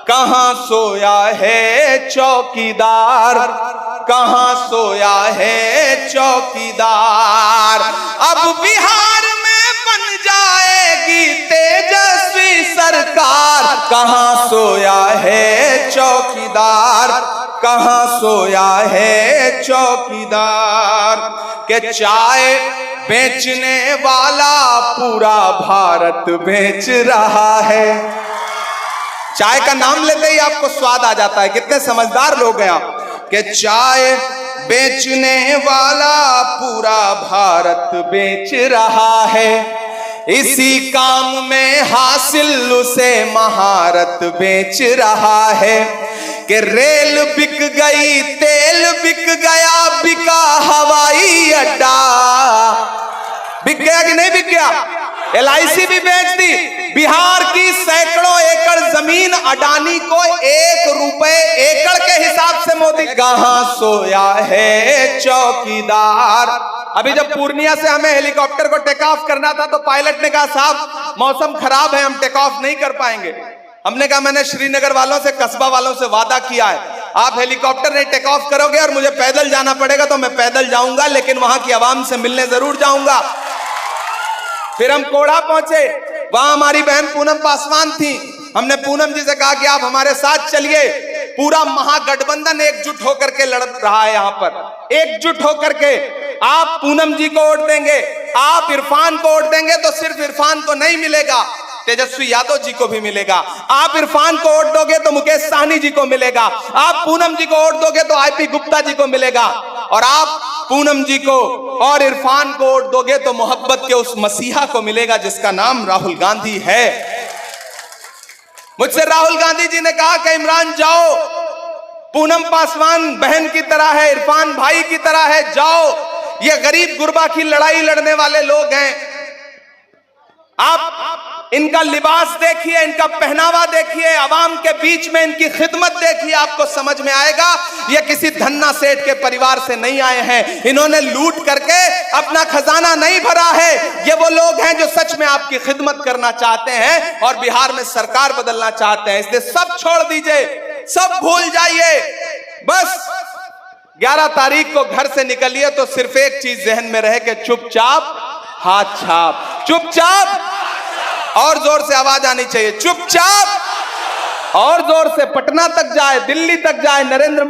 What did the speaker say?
कहाँ सोया है चौकीदार, कहाँ सोया है चौकीदार। अब बिहार में बन जाएगी तेजस्वी सरकार, कहाँ सोया है चौकीदार, कहाँ सोया है चौकीदार। के चाय बेचने वाला पूरा भारत बेच रहा है। चाय का नाम लेते ही आपको स्वाद आ जाता है, कितने समझदार लोग हैं आप। कि चाय बेचने वाला पूरा भारत बेच रहा है, इसी काम में हासिल उसे महारत बेच रहा है। कि रेल बिक गई, तेल बिक गया, बिका हवाई अड्डा। बिक गया कि नहीं बिक गया? LIC भी बेच दी। बिहार की सैकड़ों एकड़ जमीन अडानी को 1 रुपए एकड़ के हिसाब से मोदी। कहाँ सोया है चौकीदार। अभी जब पूर्णिया से हमें हेलीकॉप्टर को टेक ऑफ करना था तो पायलट ने कहा साहब मौसम खराब है, हम टेक ऑफ नहीं कर पाएंगे। हमने कहा मैंने श्रीनगर वालों से, कस्बा वालों से वादा किया है, आप हेलीकॉप्टर नहीं टेक ऑफ करोगे और मुझे पैदल जाना पड़ेगा तो मैं पैदल जाऊंगा, लेकिन वहां की आवाम से मिलने जरूर जाऊंगा। फिर हम कोढ़ा पहुंचे, वहां हमारी बहन पूनम पासवान थी। हमने पूनम जी से कहा कि आप हमारे साथ चलिए। पूरा महागठबंधन एकजुट होकर के लड़ रहा है यहाँ पर, एकजुट होकर के। आप पूनम जी को वोट देंगे, आप इरफान को वोट देंगे तो सिर्फ इरफान को नहीं मिलेगा, तेजस्वी यादव जी को भी मिलेगा। आप इरफान को वोट दोगे तो मुकेश साहनी जी को मिलेगा, आप पूनम जी को वोट दोगे तो IP गुप्ता जी को मिलेगा, और आप पूनम जी को और इरफान को वोट दोगे तो मोहब्बत के उस मसीहा को मिलेगा जिसका नाम राहुल गांधी है। मुझसे राहुल गांधी जी ने कहा कि इमरान जाओ, पूनम पासवान बहन की तरह है, इरफान भाई की तरह है, जाओ। ये गरीब गुरबा की लड़ाई लड़ने वाले लोग हैं। आप इनका लिबास देखिए, इनका पहनावा देखिए, आवाम के बीच में इनकी खिदमत देखिए, आपको समझ में आएगा ये किसी धन्ना सेठ के परिवार से नहीं आए हैं। इन्होंने लूट करके अपना खजाना नहीं भरा है। ये वो लोग हैं जो सच में आपकी खिदमत करना चाहते हैं और बिहार में सरकार बदलना चाहते हैं। इसलिए सब छोड़ दीजिए, सब भूल जाइए। बस 11 तारीख को घर से निकलिए तो सिर्फ एक चीज जहन में रहे कि चुपचाप हाथ छाप, चुपचाप। और जोर से आवाज आनी चाहिए, चुपचाप। और जोर से पटना तक जाए, दिल्ली तक जाए, नरेंद्र